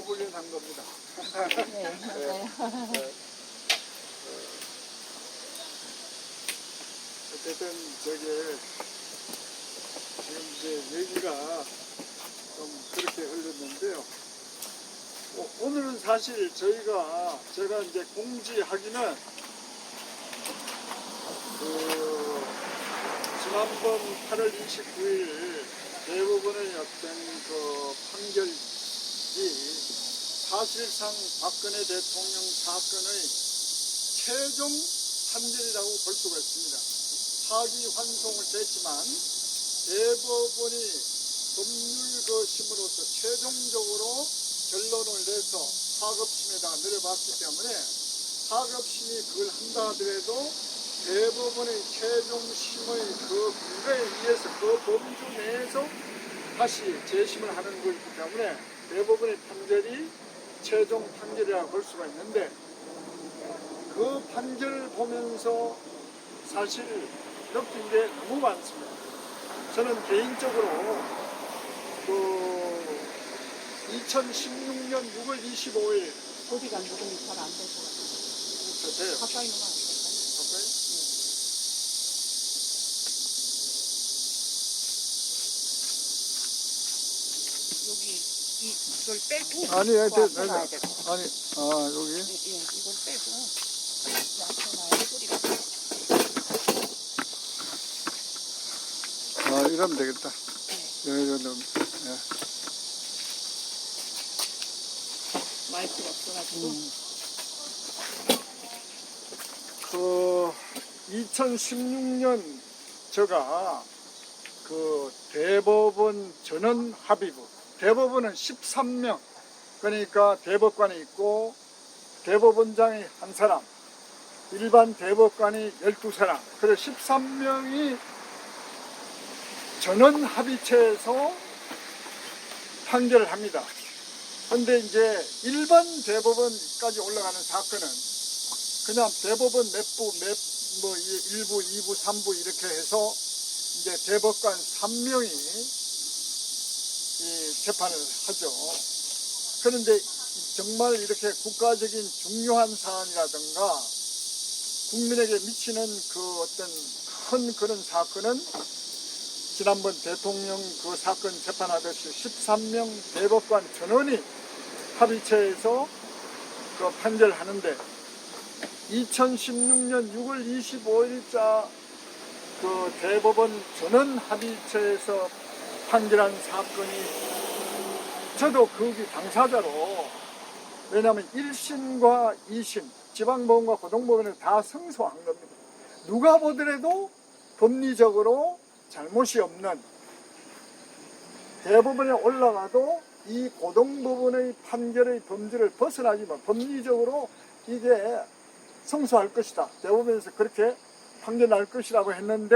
훈련한 겁니다. 네, 맞아요. 어쨌든 저게 지금 이제 얘기가 좀 그렇게 흘렀는데요. 오늘은 사실 제가 이제 공지하기는 지난번 8월 29일 대법원의 어떤 그 판결이 사실상 박근혜 대통령 사건의 최종 판결이라고 볼 수가 있습니다. 파기환송을 냈지만 대법원이 법률심으로서 최종적으로 결론을 내서 사급심에다가 내려봤기 때문에 사급심이 그걸 한다 하더라도 대법원의 최종심의 그 근거에 의해서 그 범주 내에서 다시 재심을 하는 것이기 때문에 대법원의 판결이 최종 판결이라고 볼 수가 있는데, 그 판결을 보면서 사실 느낀 게 너무 많습니다. 저는 개인적으로 2016년 6월 25일 소리가 녹음이 잘 안 될 것 같아요. 돼요. 가까이 놓으면 안 될까요? 가까이? 여기 이걸 빼고 아니, 그 앞에 놔야 돼. 아니, 여기? 예, 이걸 빼고 이 앞에 놔야 소리가. 이러면 되겠다. 이러면, 마이크가 없어가지고. 2016년 제가 그 대법원 전원 합의부, 대법원은 13명, 그러니까 대법관이 있고 대법원장이 한 사람, 일반 대법관이 12사람, 그래서 13명이 전원 합의체에서 판결을 합니다. 그런데 이제 일반 대법원까지 올라가는 사건은 그냥 대법원 내부, 1부, 2부, 3부 이렇게 해서 이제 대법관 3명이 이 재판을 하죠. 그런데 정말 이렇게 국가적인 중요한 사안이라든가 국민에게 미치는 그 어떤 큰 그런 사건은 지난번 대통령 그 사건 재판하듯이 13명 대법관 전원이 합의체에서 그 판결하는데, 2016년 6월 25일자 그 대법원 전원 합의체에서 판결한 사건이 저도 거기 당사자로, 왜냐하면 1심과 2심 지방법원과 고등법원을 다 승소한 겁니다. 누가 보더라도 법리적으로 잘못이 없는, 대법원에 올라가도 이 고등법원의 판결의 범주를 벗어나지만 법리적으로 이게 승소할 것이다, 대법원에서 그렇게 판결 날 것이라고 했는데,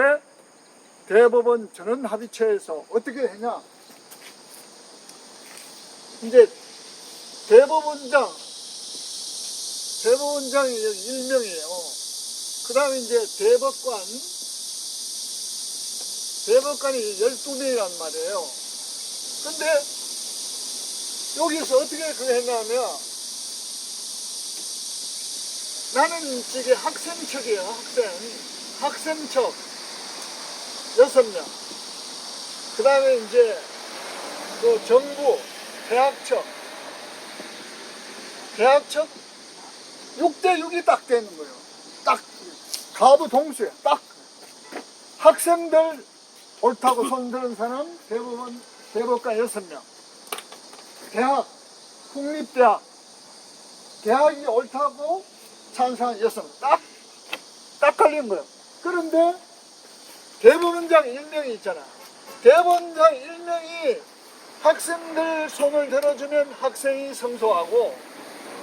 대법원 전원 합의체에서 어떻게 했냐, 이제 대법원장이 1명이에요. 그 다음에 이제 대법관이 12명이란 말이에요. 근데 여기서 어떻게 그거 했냐면, 나는 지금 학생척이에요. 학생척 6명. 그 다음에 이제 그 정부 대학척 6대6이 딱 되는 거예요. 딱 가부 동수에 딱 학생들 옳다고 손드는 사람 대법관 6명, 국립대학 대학이 옳다고 찬성한 6명, 딱 걸린 거예요. 그런데 대법원장 1명이 있잖아. 대법원장 1명이 학생들 손을 들어주면 학생이 승소하고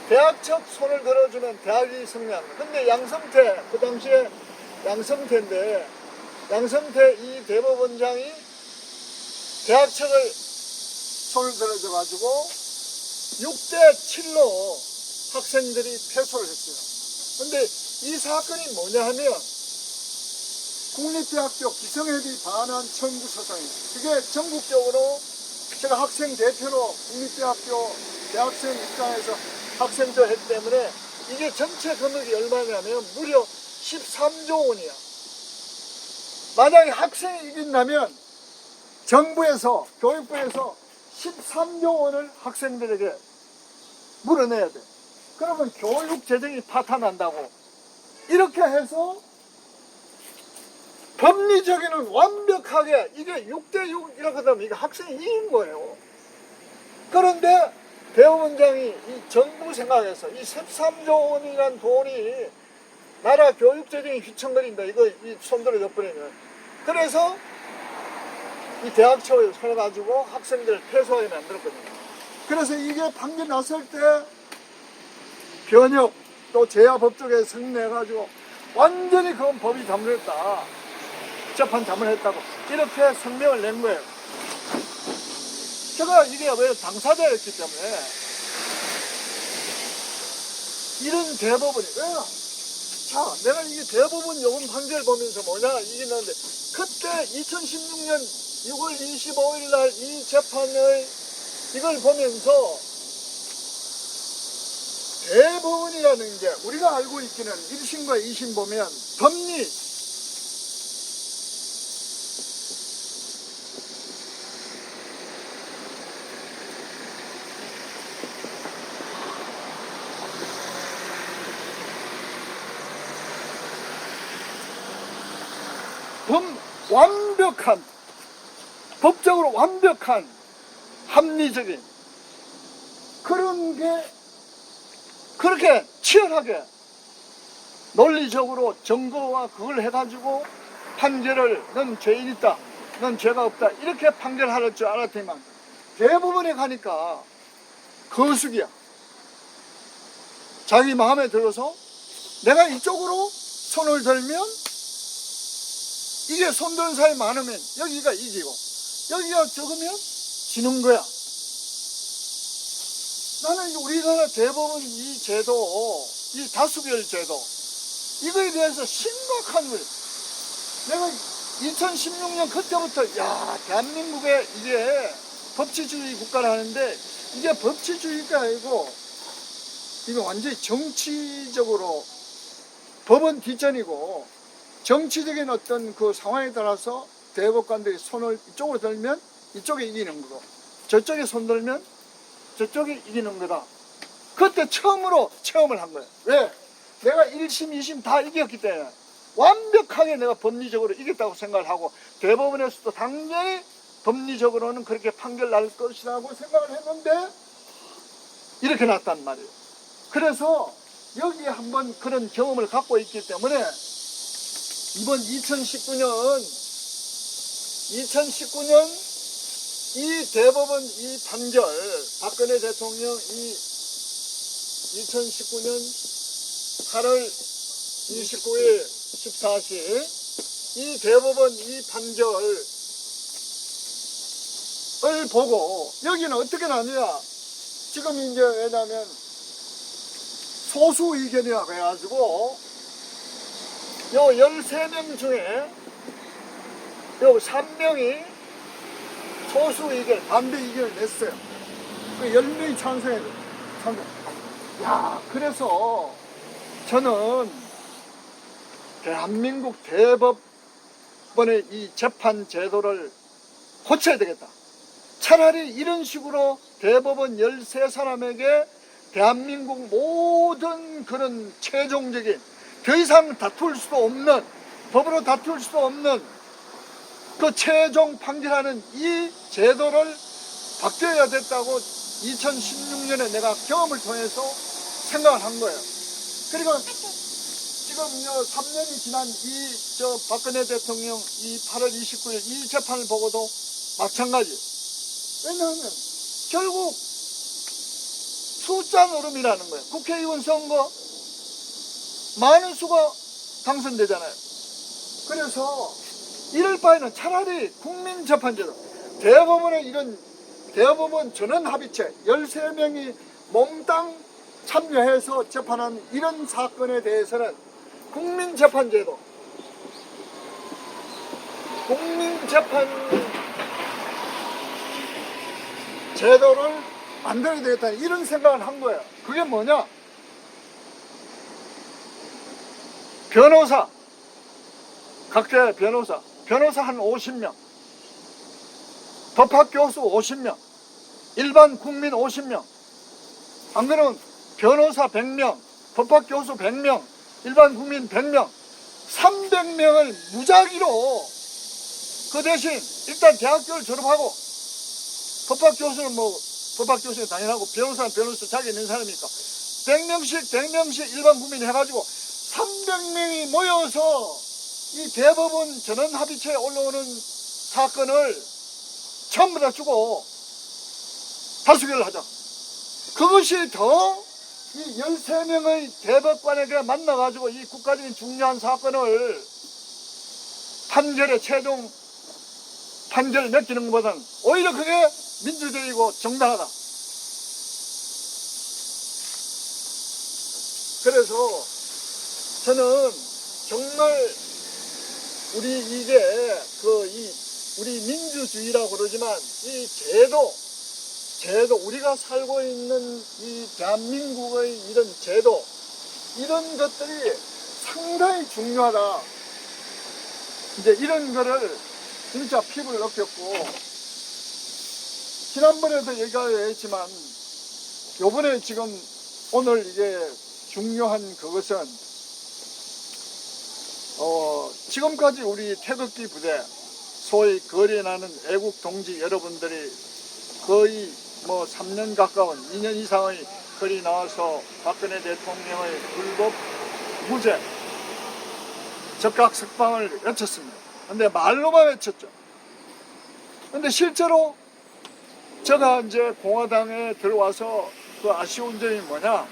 대학척 손을 들어주면 대학이 승리하는 거예요. 근데 양성태, 그 당시에 양성태인데, 양성태 이 대법원장이 대학척을 손을 들어줘가지고 6대7로 학생들이 패소를 했어요. 근데 이 사건이 뭐냐 하면 국립대학교 기성회비 반환 청구 소송이에요. 그게 전국적으로 제가 학생 대표로 국립대학교 대학생 입장에서 학생도 했기 때문에 이게 전체 금액이 얼마냐면 무려 13조 원이야. 만약에 학생이 이긴다면 정부에서, 교육부에서 13조 원을 학생들에게 물어내야 돼. 그러면 교육 재정이 파탄난다고. 이렇게 해서 법리적에는 완벽하게 이게 6대6 이렇게 되면 이게 학생이 이긴 거예요. 그런데 대법원장이 이 정부 생각에서 이 13조 원이란 돈이 나라 교육 재정이 휘청거린다. 이거 손들어 져버리면. 그래서 이 대학 처우에 서가지고 학생들을 패소하게 만들었거든요. 그래서 이게 판결 났을 때 변협 또 제야법조계 승리해가지고 완전히 그건 법이 잘못했다. 재판 잘못했다고 이렇게 성명을 낸 거예요. 제가 이게 왜 당사자였기 때문에 이런 대법원이 왜요? 자, 내가 이게 대법원 요금 판결 보면서 뭐냐 이기는데 그때 2016년 6월 25일 날 이 재판을 이걸 보면서 대법원이라는 게 우리가 알고 있기는 1심과 2심 보면 법리 완벽한 법적으로 완벽한 합리적인 그런 게 그렇게 치열하게 논리적으로 증거와 그걸 해가지고 판결을 넌 죄인 있다, 넌 죄가 없다 이렇게 판결할 줄 알았더니만 대법원에 가니까 거수기야. 자기 마음에 들어서 내가 이쪽으로 손을 들면 이게 손드는 사람이 많으면 여기가 이기고 여기가 적으면 지는 거야. 나는 우리나라 대법원 이 제도, 이 다수결 제도 이거에 대해서 심각한 걸 내가 2016년 그때부터 야 대한민국에 이게 법치주의 국가를 하는데 이게 법치주의가 아니고 이거 완전히 정치적으로 법은 뒷전이고 정치적인 어떤 그 상황에 따라서 대법관들이 손을 이쪽으로 들면 이쪽에 이기는 거고 저쪽에 손 들면 저쪽에 이기는 거다. 그때 처음으로 체험을 한 거예요. 왜? 내가 1심, 2심 다 이겼기 때문에 완벽하게 내가 법리적으로 이겼다고 생각을 하고 대법원에서도 당연히 법리적으로는 그렇게 판결 날 것이라고 생각을 했는데 이렇게 났단 말이에요. 그래서 여기에 한번 그런 경험을 갖고 있기 때문에 이번 2019년 이 대법원 이 판결 박근혜 대통령 이 2019년 8월 29일 14시 이 대법원 이 판결을 보고 여기는 어떻게 나뉘냐 지금 이제 왜냐면 소수 의견이라고 해가지고 요 13명 중에 요 3명이 소수 의견, 반대 의견을 냈어요. 그 10명이 찬성해요. 야, 그래서 저는 대한민국 대법원의 이 재판 제도를 고쳐야 되겠다. 차라리 이런 식으로 대법원 13사람에게 대한민국 모든 그런 최종적인 더 이상 다툴 수도 없는 법으로 다툴 수도 없는 그 최종 판결하는 이 제도를 바뀌어야 됐다고 2016년에 내가 경험을 통해서 생각을 한 거예요. 그리고 지금 3년이 지난 박근혜 대통령 이 8월 29일 이 재판을 보고도 마찬가지. 왜냐하면 결국 숫자 노름이라는 거예요. 국회의원 선거 많은 수가 당선되잖아요. 그래서 이럴 바에는 차라리 국민재판제도 대법원의 이런 대법원 전원합의체 13명이 몽땅 참여해서 재판한 이런 사건에 대해서는 국민재판제도 국민재판 제도를 만들어야 되겠다 이런 생각을 한 거예요. 그게 뭐냐? 변호사, 각계 변호사 한 50명, 법학교수 50명, 일반 국민 50명, 안 그러면 변호사 100명, 법학교수 100명, 일반 국민 100명, 300명을 무작위로 그 대신 일단 대학교를 졸업하고 법학교수는 법학교수는 당연하고 변호사는 변호사 자기 있는 사람이니까 100명씩 일반 국민 해가지고 300명이 모여서 이 대법원 전원합의체에 올라오는 사건을 전부 다 주고 다수결을 하자. 그것이 더 이 13명의 대법관에게 만나가지고 이 국가적인 중요한 사건을 최종 판결을 맺기는 것보다는 오히려 그게 민주적이고 정당하다. 그래서 저는 정말 우리 민주주의라고 그러지만 이 제도 우리가 살고 있는 이 대한민국의 이런 제도 이런 것들이 상당히 중요하다. 이제 이런 거를 진짜 피부를 느꼈고 지난번에도 얘기했지만 요번에 지금 오늘 이게 중요한 그것은 지금까지 우리 태극기 부대 소위 거리나는 애국 동지 여러분들이 거의 3년 가까운 2년 이상의 거리 나와서 박근혜 대통령의 불법 무죄 적각석방을 외쳤습니다. 근데 말로만 외쳤죠. 근데 실제로 제가 이제 공화당에 들어와서 그 아쉬운 점이 뭐냐,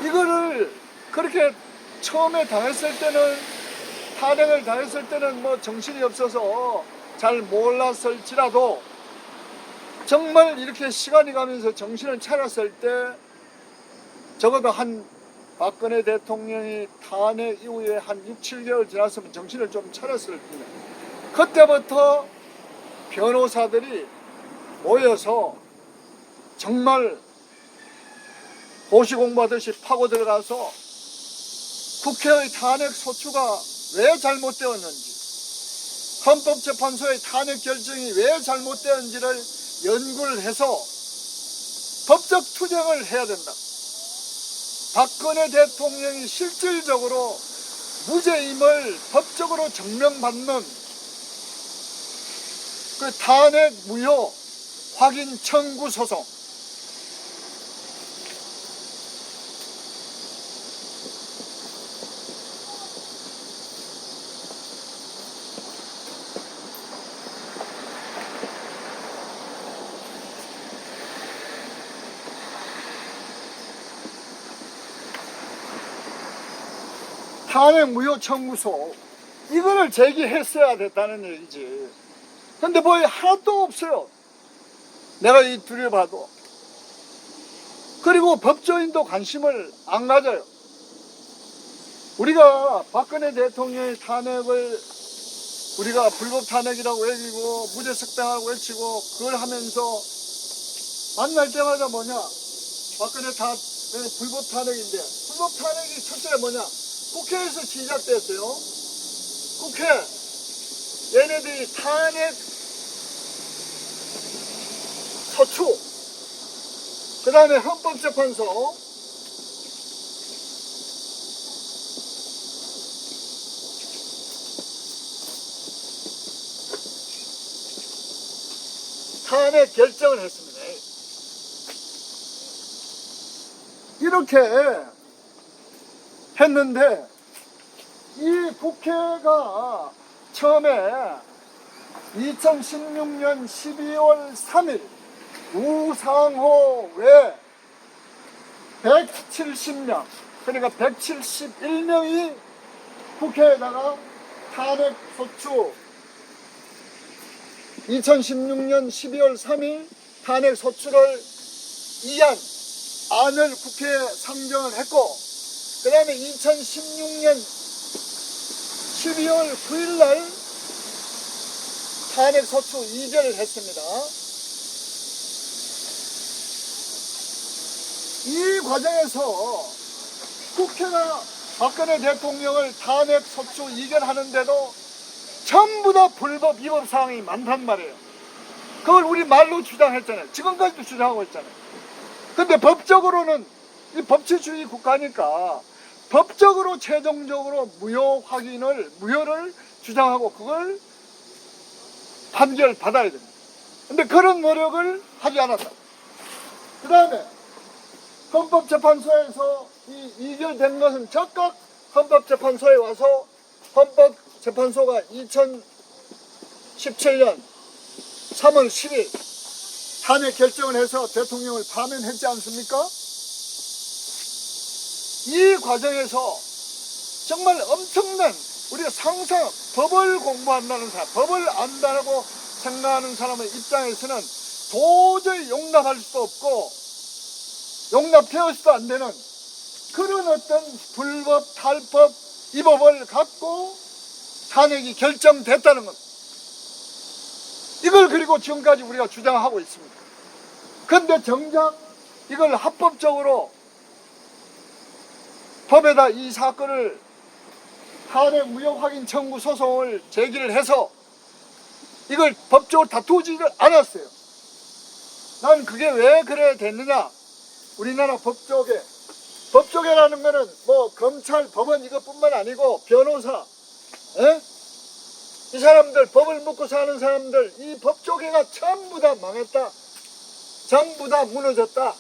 이거를 그렇게 처음에 당했을 때는 탄핵을 당했을 때는 정신이 없어서 잘 몰랐을지라도 정말 이렇게 시간이 가면서 정신을 차렸을 때 적어도 박근혜 대통령이 탄핵 이후에 한 6, 7개월 지났으면 정신을 좀 차렸을 텐데 그때부터 변호사들이 모여서 정말 고시공부하듯이 파고 들어가서 국회의 탄핵 소추가 왜 잘못되었는지, 헌법재판소의 탄핵 결정이 왜 잘못되었는지를 연구를 해서 법적 투쟁을 해야 된다. 박근혜 대통령이 실질적으로 무죄임을 법적으로 증명받는 그 탄핵 무효 확인 청구 소송, 탄핵 무효 청구소 이거를 제기했어야 됐다는 얘기지. 근데 하나도 없어요. 내가 이 들여봐도. 그리고 법조인도 관심을 안 가져요. 우리가 박근혜 대통령의 탄핵을 우리가 불법 탄핵이라고 외치고 무죄 석방하고 외치고 그걸 하면서 만날 때마다 박근혜 불법 탄핵인데, 불법 탄핵이 첫째가 국회에서 시작됐어요. 국회 얘네들이 탄핵 소추, 그 다음에 헌법재판소, 탄핵 결정을 했습니다. 이렇게 했는데 이 국회가 처음에 2016년 12월 3일 우상호 외 170명, 그러니까 171명이 국회에다가 탄핵 소추 2016년 12월 3일 탄핵 소추를 안을 국회에 상정을 했고, 그 다음에 2016년 12월 9일 날 탄핵 소추 이결을 했습니다. 이 과정에서 국회가 박근혜 대통령을 탄핵 소추 이결하는데도 전부 다 불법 위법 사항이 많단 말이에요. 그걸 우리 말로 주장했잖아요. 지금까지도 주장하고 있잖아요. 근데 법적으로는 이 법치주의 국가니까 법적으로 최종적으로 무효를 주장하고 그걸 판결 받아야 됩니다. 근데 그런 노력을 하지 않았다. 그 다음에 헌법재판소에서 이 이결된 것은 즉각 헌법재판소에 와서 헌법재판소가 2017년 3월 10일 탄핵 결정을 해서 대통령을 파면했지 않습니까? 이 과정에서 정말 엄청난 우리가 상상 법을 공부한다는 사람, 법을 안다고 생각하는 사람의 입장에서는 도저히 용납할 수도 없고 용납되어서도 안 되는 그런 어떤 불법, 탈법, 위법을 갖고 탄핵이 결정됐다는 것. 이걸 그리고 지금까지 우리가 주장하고 있습니다. 그런데 정작 이걸 합법적으로 법에다 이 사건을 탄핵 무효 확인 청구 소송을 제기를 해서 이걸 법적으로 다투지를 않았어요. 난 그게 왜 그래 됐느냐? 우리나라 법조계라는 거는 뭐 검찰, 법원 이것뿐만 아니고 변호사, 이 사람들 법을 먹고 사는 사람들 이 법조계가 전부 다 망했다. 전부 다 무너졌다.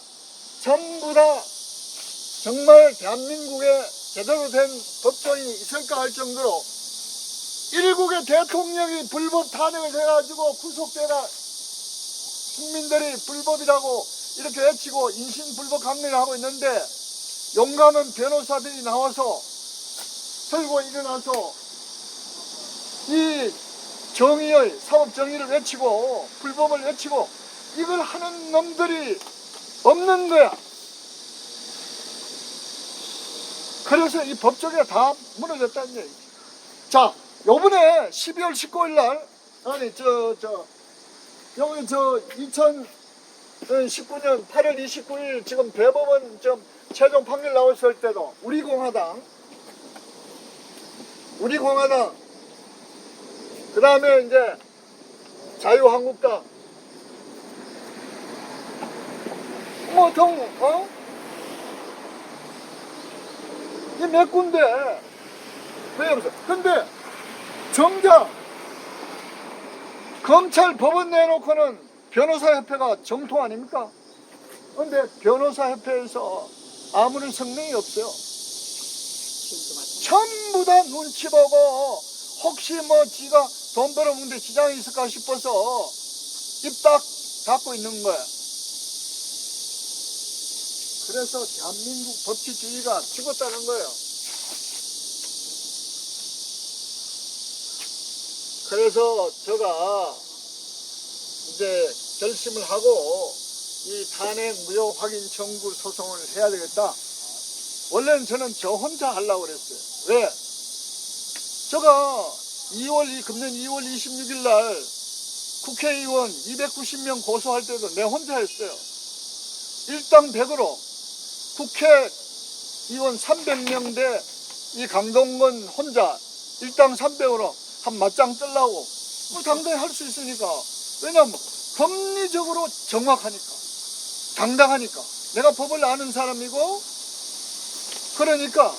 전부 다 정말 대한민국에 제대로 된 법조인이 있을까 할 정도로 일국의 대통령이 불법 탄핵을 해가지고 구속되다 국민들이 불법이라고 이렇게 외치고 인신불법 강령을 하고 있는데 용감한 변호사들이 나와서 들고 일어나서 이 정의의 사법정의를 외치고 불법을 외치고 이걸 하는 놈들이 없는 거야. 그래서 이 법조계가 다 무너졌다는 얘기지. 자, 요번에 12월 19일 날, 여기 2019년 8월 29일 지금 대법원 최종 판결 나왔을 때도 우리 공화당, 그 다음에 이제 자유한국당, 이 몇 군데 왜 없어? 근데 정작 검찰 법원 내놓고는 변호사협회가 정통 아닙니까? 근데 변호사협회에서 아무런 성명이 없어요. 전부 다 눈치 보고 혹시 뭐 지가 돈 벌어먹는데 지장이 있을까 싶어서 입 딱 닫고 있는 거야. 그래서 대한민국 법치주의가 죽었다는 거예요. 그래서 제가 이제 결심을 하고 이 탄핵 무효 확인 청구 소송을 해야 되겠다. 원래는 저는 저 혼자 하려고 그랬어요. 왜? 제가 금년 2월 26일 날 국회의원 290명 고소할 때도 내 혼자 했어요. 일당 100으로 국회의원 300명 대 이 강동건 혼자 일당 300으로 한 맞짱 뜨려고 당당히 할 수 있으니까. 왜냐면 법리적으로 정확하니까, 당당하니까. 내가 법을 아는 사람이고, 그러니까.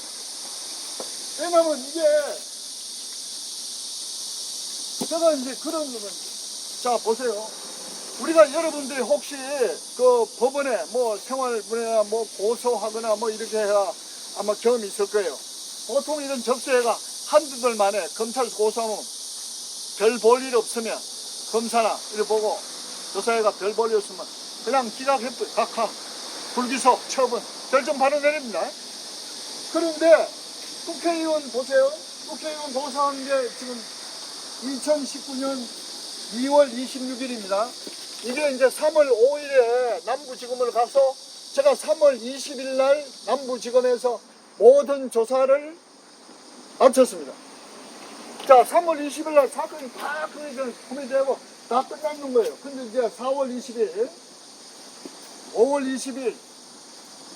왜냐면 이게 제가 이제 그런 거는, 자 보세요. 우리가 여러분들이 혹시 그 법원에 뭐 생활문제나 뭐 고소하거나 뭐 이렇게 해야 아마 경험이 있을 거예요. 보통 이런 접수해가 한두 달 만에 검찰에서 고소하면 별 볼 일 없으면 검사나 이렇게 보고 조사회가 별 볼 일 없으면 그냥 기각해버려. 각하 불기소 처분 결정 바로 내립니다. 그런데 국회의원 보세요. 국회의원 고소한 게 지금 2019년 2월 26일입니다. 이게 이제 3월 5일에 남부지검을 가서 제가 3월 20일 날 남부지검에서 모든 조사를 마쳤습니다. 자, 3월 20일 날 사건이 다 구매되고 다 끝났는 거예요. 근데 이제 4월 20일, 5월 20일,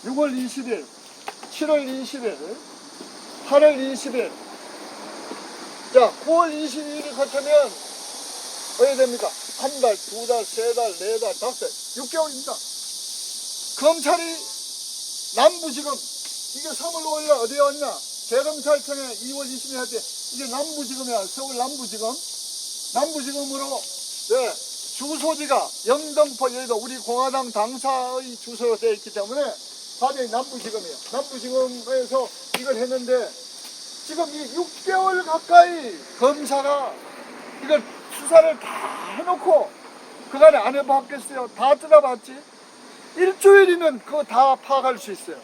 6월 20일, 7월 20일, 8월 20일. 자, 9월 22일이 같으면 어떻게 됩니까? 한 달, 두 달, 세 달, 네 달, 다섯, 6개월입니다. 검찰이 남부지검, 이게 3월 5일 어디에 왔냐? 대검찰청에 2월 20일 할 때, 이게 남부지검이야. 서울 남부지검. 남부지검으로, 네, 주소지가 영등포, 여의도, 우리 공화당 당사의 주소로 되어 있기 때문에, 과정이 남부지검이에요. 남부지검에서 이걸 했는데, 지금 이 6개월 가까이 검사가 이걸 수사를 다 해놓고, 그간에 안 해봤겠어요? 다 뜯어봤지? 일주일이면 그거 다 파악할 수 있어요.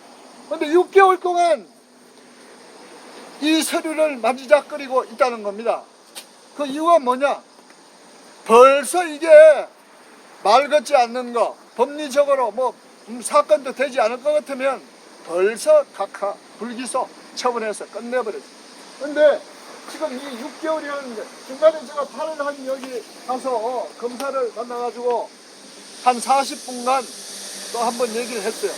근데 6개월 동안 이 서류를 만지작거리고 있다는 겁니다. 그 이유가 뭐냐? 벌써 이게 말 같지 않는 거, 법리적으로 뭐 사건도 되지 않을 것 같으면 벌써 각하 불기소 처분해서 끝내버렸어요. 근데 지금 이 6개월이라는데 중간에 제가 8월 한 여기 가서 검사를 만나가지고 한 40분간 또 한번 얘기를 했어요.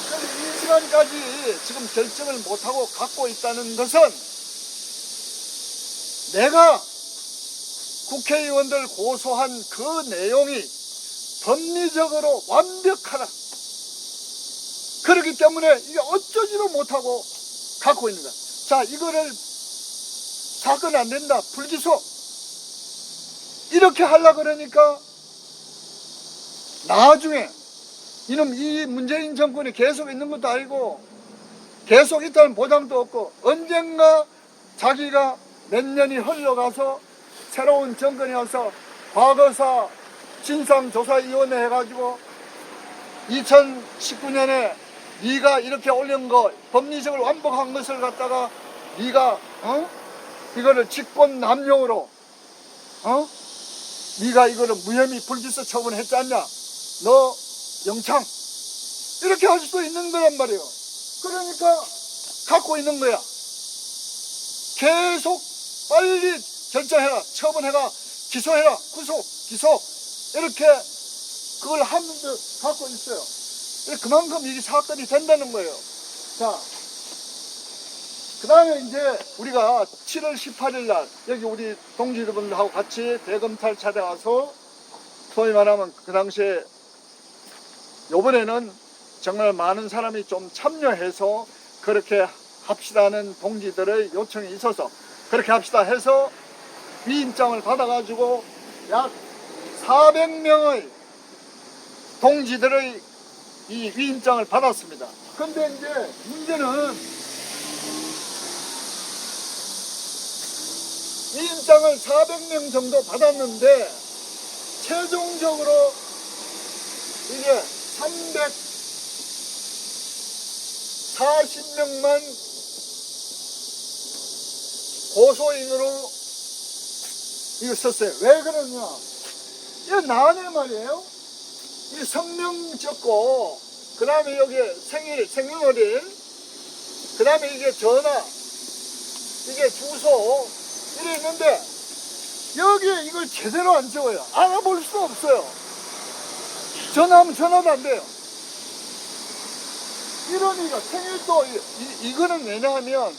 그런데 이 시간까지 지금 결정을 못하고 갖고 있다는 것은 내가 국회의원들 고소한 그 내용이 법리적으로 완벽하다. 그렇기 때문에 이게 어쩌지도 못하고 갖고 있는 거야. 자, 이거를 사건 안 된다, 불기소 이렇게 하려고 그러니까 나중에 이놈 이 문재인 정권이 계속 있는 것도 아니고 계속 있다는 보장도 없고 언젠가 자기가 몇 년이 흘러가서 새로운 정권이 와서 과거사 진상조사위원회 해가지고 2019년에 네가 이렇게 올린 거 법리적으로 완벽한 것을 갖다가 네가 이거를 직권남용으로 네가 이거를 무혐의 불기소 처분했지 않냐? 너 영창 이렇게 할 수도 있는 거란 말이에요. 그러니까 갖고 있는 거야. 계속 빨리 결정해라, 처분해라, 기소해라, 구속, 기소 이렇게 그걸 하면서 갖고 있어요. 그만큼 이게 사건이 된다는 거예요. 자, 그 다음에 이제 우리가 7월 18일 날 여기 우리 동지들하고 같이 대검찰 찾아가서 소위 말하면 그 당시에 요번에는 정말 많은 사람이 좀 참여해서 그렇게 합시다는 동지들의 요청이 있어서 그렇게 합시다 해서 위임장을 받아가지고 약 400명의 동지들의 이 위임장을 받았습니다. 근데 이제 문제는 위임장을 400명 정도 받았는데 최종적으로 이게 340명만 고소인으로 이거 썼어요. 왜 그러냐? 이거 나네 말이에요. 이 성명 적고, 그 다음에 여기 생일월일, 그 다음에 이게 전화, 이게 주소, 이래 있는데, 여기에 이걸 제대로 안 적어요. 알아볼 수 없어요. 전화하면 전화도 안 돼요. 이러니까 생일도, 이거는 왜냐하면,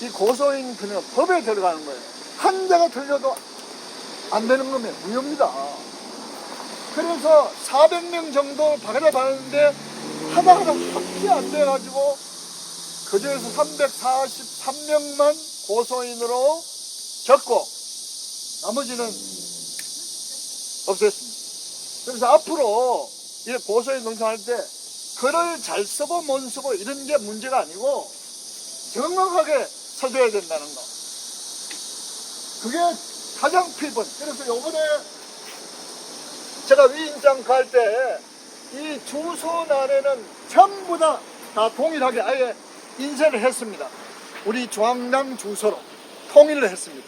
이 고소인 그냥 법에 들어가는 거예요. 한자가 틀려도 안 되는 거면 무효입니다. 그래서 400명 정도 받아봤는데 하나하나 확지 안 돼가지고 그중에서 343명만 고소인으로 적고 나머지는 없앴습니다. 그래서 앞으로 이 고소인 농성할 때 글을 잘 쓰고 못 쓰고 이런 게 문제가 아니고 정확하게 써줘야 된다는 거. 그게 가장 필본. 그래서 요번에 제가 위임장 갈 때 이 주소란에는 전부 다 동일하게 아예 인쇄를 했습니다. 우리 중앙당 주소로 통일을 했습니다.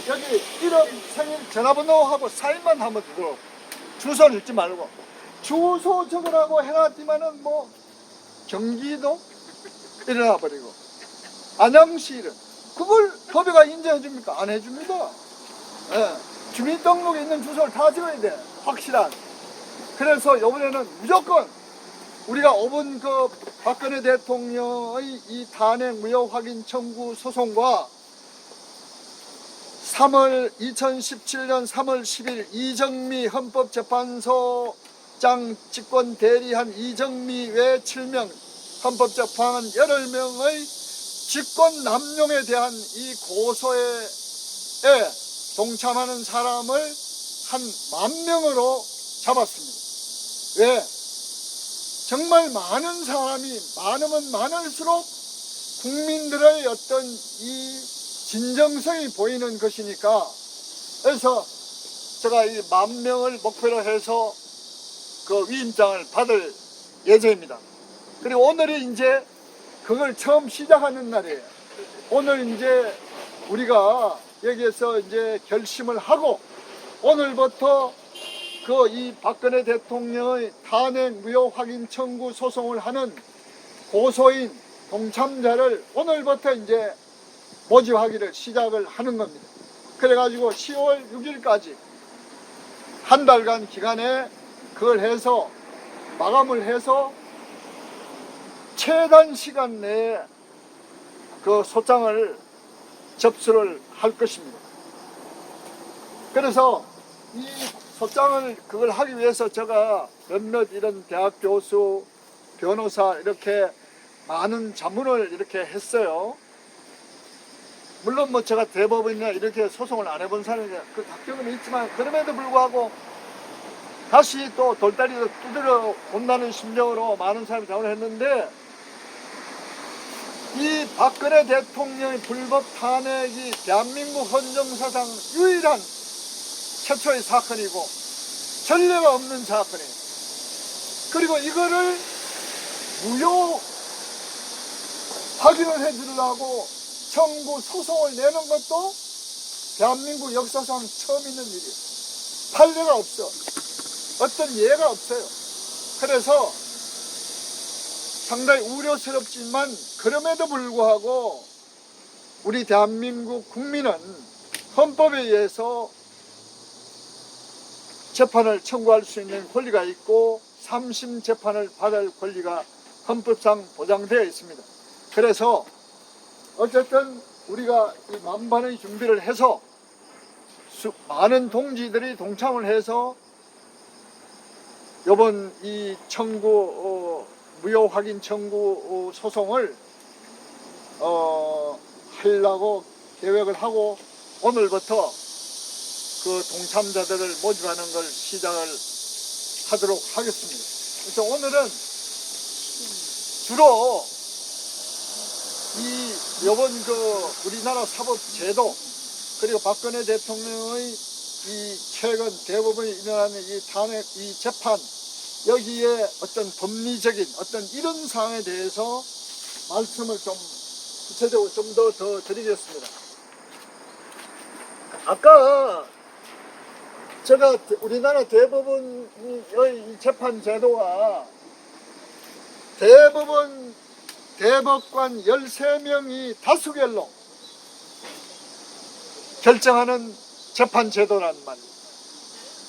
여기 이름, 생일, 전화번호하고 사인만 하면 되도록 주소는 읽지 말고 주소 적으라고 해놨지만은 뭐 경기도 일어나 버리고 안양시 이름 그걸 법에가 인정해 줍니까? 안 해줍니다. 예. 주민등록에 있는 주소를 다 적어야 돼. 확실한. 그래서 이번에는 무조건 우리가 5번 그 박근혜 대통령의 이 탄핵 무효 확인 청구 소송과 2017년 3월 10일 이정미 헌법재판소장 직권 대리한 이정미 외 7명 헌법재판관 8명의 직권 남용에 대한 이 고소에 동참하는 사람을 한 10,000명으로 잡았습니다. 왜? 정말 많은 사람이 많으면 많을수록 국민들의 어떤 이 진정성이 보이는 것이니까, 그래서 제가 이 10,000명을 목표로 해서 그 위임장을 받을 예정입니다. 그리고 오늘이 이제 그걸 처음 시작하는 날이에요. 오늘 이제 우리가 여기에서 이제 결심을 하고 오늘부터 그 이 박근혜 대통령의 탄핵 무효 확인 청구 소송을 하는 고소인 동참자를 오늘부터 이제 모집하기를 시작을 하는 겁니다. 그래가지고 10월 6일까지 한 달간 기간에 그걸 해서 마감을 해서 최단 시간 내에 그 소장을 접수를 할 것입니다. 그래서 이 소장을 그걸 하기 위해서 제가 몇몇 이런 대학 교수, 변호사 이렇게 많은 자문을 이렇게 했어요. 물론 뭐 제가 대법원이나 이렇게 소송을 안 해본 사람이 그 경험이 있지만 그럼에도 불구하고 다시 또 돌다리를 두드려 본다는 심정으로 많은 사람이 자문을 했는데, 이 박근혜 대통령의 불법 탄핵이 대한민국 헌정사상 유일한 최초의 사건이고 전례가 없는 사건이에요. 그리고 이거를 무효 확인을 해주려고 청구 소송을 내는 것도 대한민국 역사상 처음 있는 일이에요. 판례가 없어. 어떤 예가 없어요. 그래서 상당히 우려스럽지만 그럼에도 불구하고 우리 대한민국 국민은 헌법에 의해서 재판을 청구할 수 있는 권리가 있고 3심 재판을 받을 권리가 헌법상 보장되어 있습니다. 그래서 어쨌든 우리가 이 만반의 준비를 해서 많은 동지들이 동참을 해서 이번 이 청구 무효 확인 청구 소송을 하려고 계획을 하고 오늘부터 그 동참자들을 모집하는 걸 시작을 하도록 하겠습니다. 그래서 오늘은 주로 이번 그 우리나라 사법제도 그리고 박근혜 대통령의 이 최근 대법원이 일어나는 이 탄핵 이 재판 여기에 어떤 법리적인 어떤 이런 사항에 대해서 말씀을 좀 구체적으로 좀 더 드리겠습니다. 아까 제가 우리나라 대법원의 이 재판 제도가 대법관 13명이 다수결로 결정하는 재판 제도란 말이에요.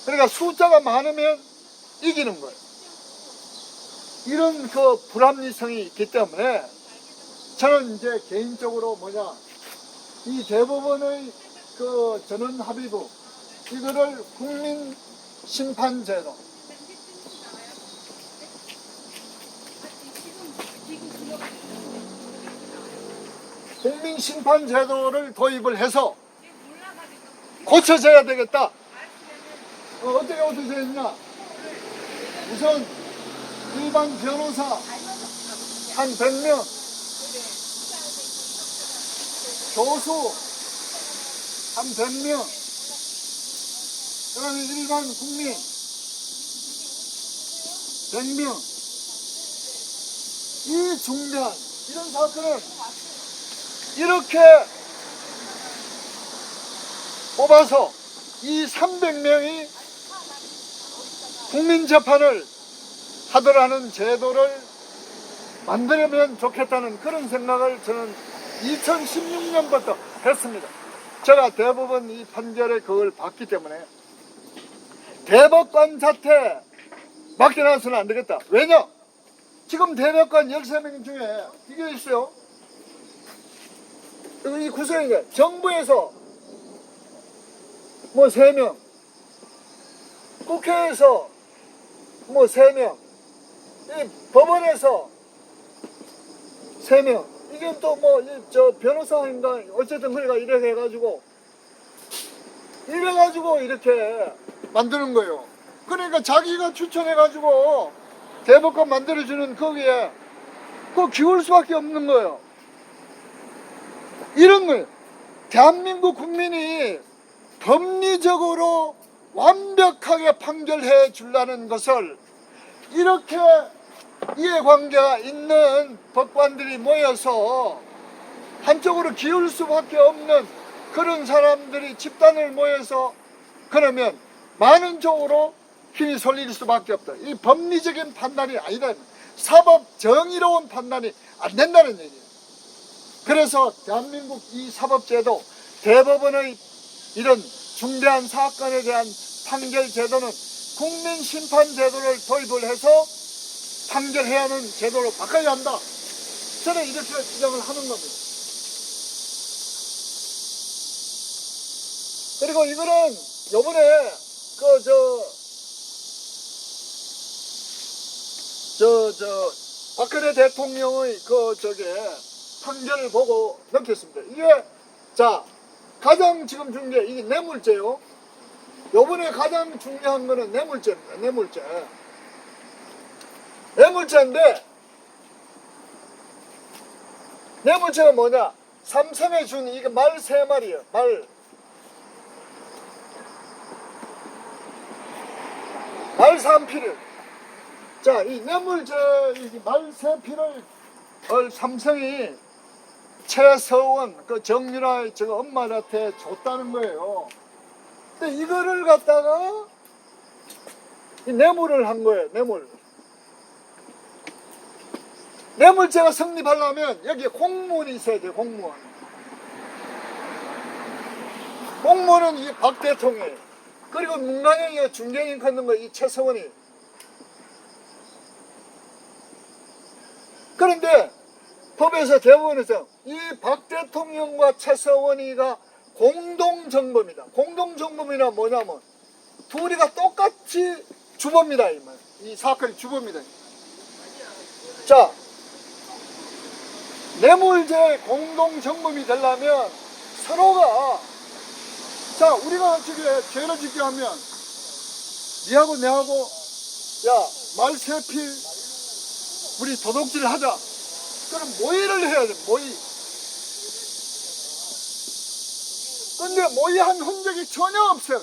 그러니까 숫자가 많으면 이기는 거예요. 이런 그 불합리성이 있기 때문에 저는 이제 개인적으로 이 대법원의 그 전원 합의부 이거를 국민 심판제도 국민 심판제도를 도입을 해서 고쳐져야 되겠다. 어떻게 고쳐져야 우선 일반 변호사 한 100명, 교수 한 100명, 그다음에 일반 국민 100명. 이 중대한 이런 사건은 이렇게 뽑아서 이 300명이 국민재판을 하더라는 제도를 만들면 좋겠다는 그런 생각을 저는 2016년부터 했습니다. 제가 대법원 이 판결에 그걸 봤기 때문에 대법관 자체 맡겨놔서는 안 되겠다. 왜냐? 지금 대법관 13명 중에 이게 있어요. 그리고 이 구성이가 정부에서 뭐 3명, 국회에서 뭐 3명, 이 법원에서 3명, 이게 또 뭐 저 변호사인가 어쨌든 그래가 이렇게 해가지고 이렇게 만드는 거예요. 그러니까 자기가 추천해가지고 대법관 만들어주는 거기에 그 기울 수밖에 없는 거예요. 이런 거예요. 대한민국 국민이 법리적으로 완벽하게 판결해 주려는 것을 이렇게 이해관계가 있는 법관들이 모여서 한쪽으로 기울 수밖에 없는 그런 사람들이 집단을 모여서 그러면 많은 쪽으로 힘이 쏠릴 수밖에 없다. 이 법리적인 판단이 아니다. 사법 정의로운 판단이 안 된다는 얘기예요. 그래서 대한민국 이 사법제도, 대법원의 이런 중대한 사건에 대한 판결 제도는 국민 심판 제도를 도입을 해서 판결해야 하는 제도로 바꿔야 한다. 저는 이렇게 주장을 하는 겁니다. 그리고 이거는 요번에 박근혜 대통령의 판결을 보고 느꼈습니다. 이게 자 가장 지금 중요한 게 이게 뇌물죄요. 요번에 가장 중요한 거는 뇌물죄입니다. 뇌물죄인데 뇌물죄가 뭐냐? 삼성에 준 이게 말 3마리예요. 말 3피를. 자, 이 뇌물죄 말 3피를 삼성이 최서원 정유라의 엄마한테 줬다는 거예요. 근데 이거를 갖다가 이 뇌물을 한 거예요. 뇌물죄가 성립하려면 여기에 공무원이 있어야 돼요. 공무원은 이 박 대통령, 그리고 문광영이가 중개인 걷는 거 이 최서원이. 그런데 법에서 대법원에서 이 박 대통령과 최서원이가 공동정범이다. 공동정범이라 뭐냐면 둘이가 똑같이 주범이다 이 말. 이 사건이 주범이다. 자, 뇌물죄 공동정범이 되려면 서로가 자 우리가 저게 죄를 짓게 하면 니하고 내하고 야 말 3필 우리 도둑질 하자. 그럼 모의를 해야 돼. 근데 모의한 흔적이 전혀 없어요.